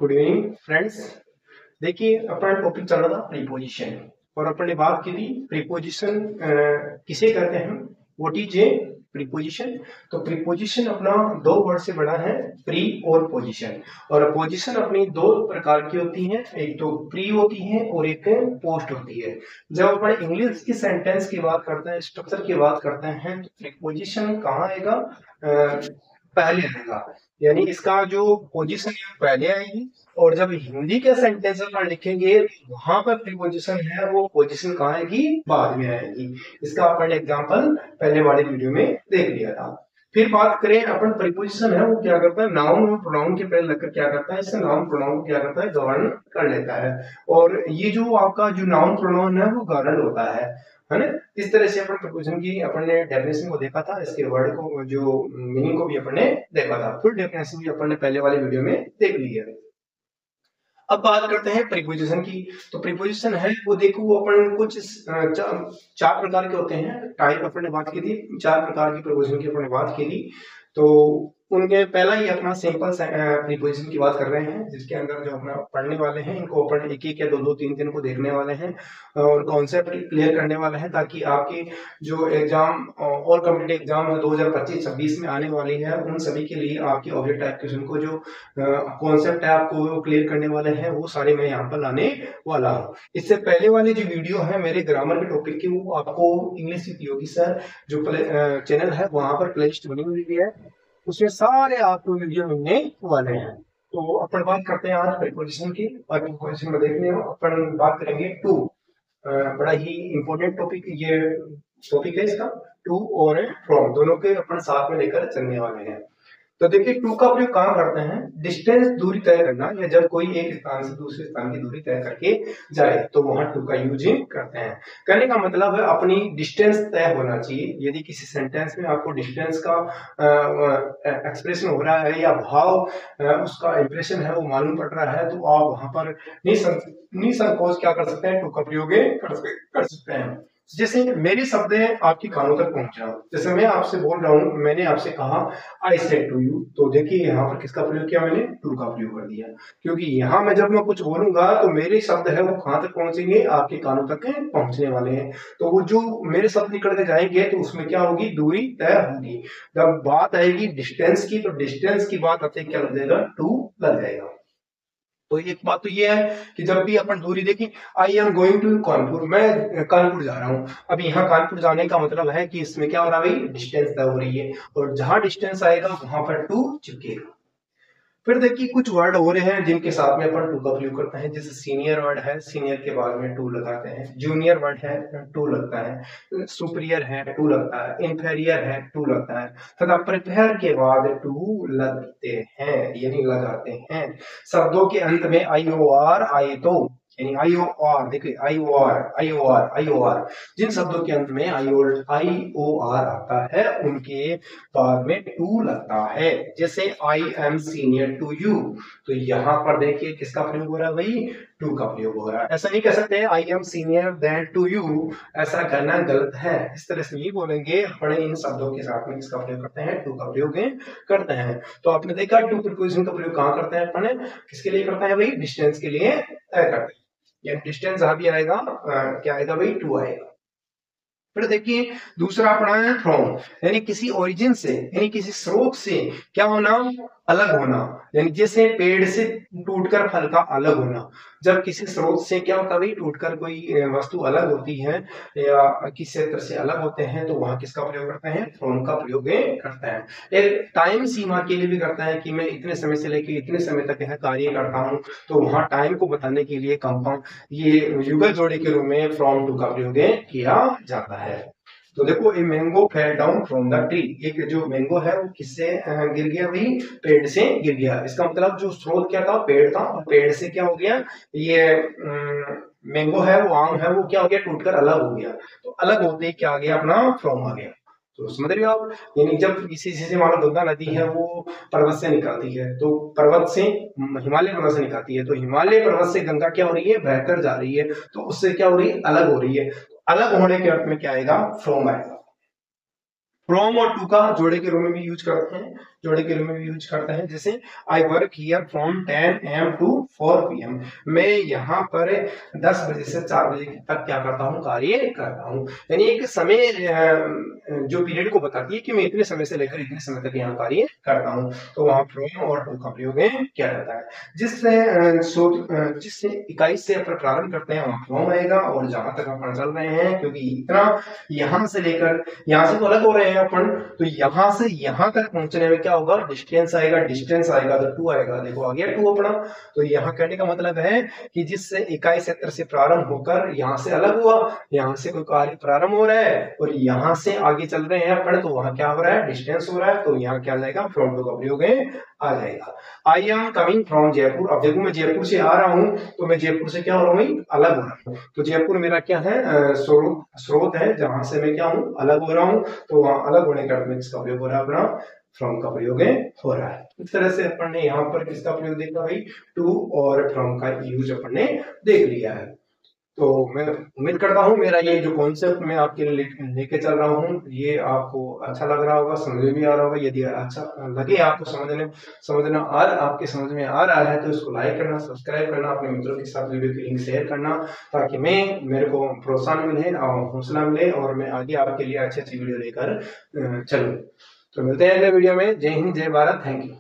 Good evening friends. देखिए अपना topic चल रहा था प्रीपोजिशन और अपन ने बात की थी प्रीपोजिशन किसे कहते हैं, व्हाट इज ए प्रीपोजिशन। तो प्रीपोजिशन अपना दो वर्ड से बना है, प्री और पोजिशन। और पोजिशन अपनी दो प्रकार की होती है, एक तो प्री होती है और एक पोस्ट होती है। जब अपन इंग्लिश की सेंटेंस की बात करते हैं, स्ट्रक्चर की बात करते हैं, तो प्रीपोजिशन कहाँ आएगा? पहले आएगा, यानी इसका जो पोजीशन है पहले आएगी। और जब हिंदी के सेंटेंस पर लिखेंगे वहां पर प्रीपोजिशन है, वो पोजीशन कहाँ आएगी? बाद में आएगी। इसका अपन एग्जांपल पहले वाले वीडियो में देख लिया था। फिर बात करें अपन, प्रीपोजिशन है वो क्या करता है, नाउन और प्रोनाउन के पहले लगकर क्या करता है, इससे नाउन प्रोनाउन क्या करता है, गवर्न कर लेता है। और ये जो आपका जो नाउन प्रोनाउन है वो गवर्न होता है ना। इस तरह से अपन प्रीपोजिशन की अपन ने डेफिनेशन को देखा था, इसके वर्ड को जो मीनिंग को भी अपन ने देखा था। फुल डेफिनेशन भी अपन ने पहले वाले वीडियो में देख ली है। अब बात करते हैं प्रीपोजिशन की। तो प्रीपोजिशन है वो देखो, वो अपन कुछ चार प्रकार के होते हैं, टाइप अपन ने बात की थी, चार प्रकार की प्रीपोजिशन की अपन ने बात की थी। तो उनके पहला ही अपना सिंपल प्रीपोजिशन की बात कर रहे हैं, जिसके अंदर जो अपना पढ़ने वाले हैं इनको अपन एक एक या दो दो तीन तीन को देखने वाले हैं और कॉन्सेप्ट क्लियर करने वाले हैं, ताकि आपकी जो एग्जाम और कम्पिटिटिव एग्जाम 2025-26 में आने वाली है उन सभी के लिए आपकी ऑब्जेक्ट टाइप क्वेश्चन को जो कॉन्सेप्ट है आपको क्लियर करने वाले हैं वो सारे मैं यहाँ पर लाने वाला हूँ। इससे पहले वाली जो वीडियो है मेरे ग्रामर के टॉपिक की, वो आपको इंग्लिश विद योगी सर जो चैनल है वहां पर प्लेलिस्ट बनी हुई है, उसमें सारे आपको वीडियो मिलने वाले हैं। तो अपन बात करते हैं आज प्रीपोजिशन की, और प्रीपोजिशन में देखने अपन बात करेंगे टू। बड़ा ही इंपॉर्टेंट टॉपिक ये टॉपिक है इसका, टू और फ्रॉम दोनों के अपन साथ में लेकर चलने वाले हैं। तो देखिए टू का प्रयोग कहाँ करते हैं, डिस्टेंस दूरी तय करना, या जब कोई एक स्थान से दूसरे स्थान की दूरी तय करके जाए तो वहां टू का यूज करते हैं। कहने का मतलब है अपनी डिस्टेंस तय होना चाहिए। यदि किसी सेंटेंस में आपको डिस्टेंस का एक्सप्रेशन हो रहा है या भाव उसका इंप्रेशन है वो मालूम पड़ रहा है, तो आप वहां पर निसंकोच क्या कर सकते हैं, टू का प्रयोग कर सकते हैं। जैसे मेरे शब्द आपके कानों तक पहुंचा, जैसे मैं आपसे बोल रहा हूं, मैंने आपसे कहा आई सेड टू यू, तो देखिए यहाँ पर किसका प्रयोग किया, मैंने टू का प्रयोग कर दिया। क्योंकि यहाँ मैं जब मैं कुछ बोलूंगा तो मेरे शब्द है वो कहां तक पहुंचेंगे, आपके कानों तक पहुंचने वाले हैं। तो वो जो मेरे शब्द निकल के जाएंगे तो उसमें क्या होगी, दूरी तय होगी। जब बात आएगी डिस्टेंस की, तो डिस्टेंस की बात आते क्या लग जाएगा, टू लग जाएगा। तो एक बात तो ये है कि जब भी अपन दूरी देखी, I am going to Kanpur, मैं कानपुर जा रहा हूँ। अब यहाँ कानपुर जाने का मतलब है कि इसमें क्या हो रहा है भाई, डिस्टेंस तय हो रही है, और जहां डिस्टेंस आएगा वहां पर टू चिपकेगा। फिर देखिए कुछ वर्ड हो रहे हैं जिनके साथ में अपन टू का प्रयोग करते हैं, जैसे सीनियर वर्ड है, सीनियर के बाद में टू लगाते हैं, जूनियर वर्ड है टू लगता है, सुपीरियर है टू लगता है, इंफीरियर है टू लगता है, तथा प्रिपेयर के बाद टू लगते हैं यानी लगाते हैं। शब्दों के अंत में आई ओ आर आए तो, यानी आई ओ आर, देखिए I O R I O R I O R, जिन शब्दों के अंत में आई ओ आर आता है उनके बाद में टू लगता है। जैसे I am senior to you, तो यहाँ पर देखिए किसका प्रयोग हो रहा है भाई, टू का प्रयोग हो रहा है। ऐसा नहीं कह सकते I am senior than to you, ऐसा कहना गलत है। इस तरह से नहीं बोलेंगे, अपने इन शब्दों के साथ में किसका प्रयोग करते हैं, टू का प्रयोग करते हैं। तो आपने देखा टू प्रीपोजिशन का प्रयोग कहाँ करते हैं अपने, किसके लिए करते हैं भाई, डिस्टेंस के लिए तय करते हैं। या डिस्टेंस जहां भी आएगा क्या आएगा भाई, टू आएगा। फिर देखिए दूसरा अपना है फ्रॉम, यानी किसी ओरिजिन से, यानी किसी स्रोत से क्या होना, अलग होना। यानी जैसे पेड़ से टूटकर फल का अलग होना, जब किसी स्रोत से क्या होता है भाई, टूटकर कोई वस्तु अलग होती है या किसी क्षेत्र से अलग होते हैं, तो वहां किसका प्रयोग करते हैं, फ्रॉम का प्रयोग करते हैं। एक टाइम सीमा के लिए भी करता है कि मैं इतने समय से लेकर इतने समय तक यह कार्य करता हूँ, तो वहां टाइम को बताने के लिए कंपाउंड ये युगल जोड़े के रूप में फ्रॉम टू का प्रयोग किया जाता है। तो देखो a mango fell down from the tree, एक जो मैंगो है वो किससे गिर गया भाई, पेड़ से गिर गया। इसका मतलब जो स्रोत क्या था, पेड़ था, और पेड़ से क्या हो गया, ये मैंगो है वो आम है वो क्या हो गया, टूटकर अलग हो गया। तो अलग होते ही क्या आ गया, अपना फ्रॉम आ गया। तो समझ रहे हो आप, यानी जब किसी से मानो गंगा नदी है वो पर्वत से निकलती है, तो पर्वत से हिमालय पर्वत से निकलती है, तो हिमालय पर्वत से गंगा क्या हो रही है, बहकर जा रही है, तो उससे क्या हो रही है, अलग हो रही है। अलग होने के अर्थ में क्या आएगा, फ्रॉम आएगा। फ्रॉम और टू का जोड़े के रूप में भी यूज करते हैं। जोड़े के रूप में यूज करते हैं। जैसे I work here from 10 AM to 4 PM, मैं यहाँ पर 10 बजे से 4 बजे तक क्या करता हूँ, कार्य करता हूँ। यानी एक समय जो पीरियड को बताती है कि मैं इतने समय से लेकर इतने समय तक यहाँ कार्य करता हूँ, तो वहाँ फ्रॉम और टू का प्रयोग किया जाता है। जिस इकाई से अपन प्रारंभ करते हैं वहाँ फ्रॉम आएगा, और जहां तक अपन चल रहे हैं, क्योंकि इतना यहाँ से लेकर यहाँ से तो अलग हो रहे हैं अपन, तो यहाँ से यहाँ तक पहुंचने में क्या होगा, डिस्टेंस आएगा, डिस्टेंस आएगा तो 2 आएगा। देखो आ गया 2 अपना। तो यहाँ कहने का मतलब है कि जिस इकाई क्षेत्र से प्रारंभ होकर यहाँ से अलग हुआ, यहाँ से कोई कार्य प्रारंभ हो रहा है और यहाँ से आगे चल रहे हैं अपन, तो वहां क्या हो रहा है, डिस्टेंस हो रहा है, तो यहाँ क्या जाएगा, फ्रॉम टू का प्रयोग आ जाएगा। I am coming from Jaipur. अब देखो मैं जयपुर से आ रहा हूँ, तो मैं जयपुर से क्या हो रहा हूँ, अलग हो रहा हूँ। तो जयपुर मेरा क्या है, स्रोत है जहां से मैं क्या हूँ, अलग हो रहा हूँ। तो वहां अलग होने का अर्थ में किसका प्रयोग हो रहा है, अपना फ्रॉम का प्रयोग हो रहा है। इस तरह से अपन ने यहाँ पर किसका प्रयोग देखा भाई, टू और फ्रॉम का यूज अपन ने देख लिया है। तो मैं उम्मीद करता हूँ मेरा ये जो कॉन्सेप्ट मैं आपके लिए लेके चल रहा हूँ, ये आपको अच्छा लग रहा होगा, समझ में भी आ रहा होगा। यदि अच्छा लगे आपको आपके समझ में आ रहा है, तो इसको लाइक करना, सब्सक्राइब करना, अपने मित्रों के साथ वीडियो की लिंक शेयर करना, ताकि मेरे को प्रोत्साहन मिले और हौसला मिले, और मैं आगे आपके लिए अच्छी अच्छी वीडियो लेकर चलूँ। तो मिलते हैं अगले वीडियो में। जय हिंद, जय भारत, थैंक यू।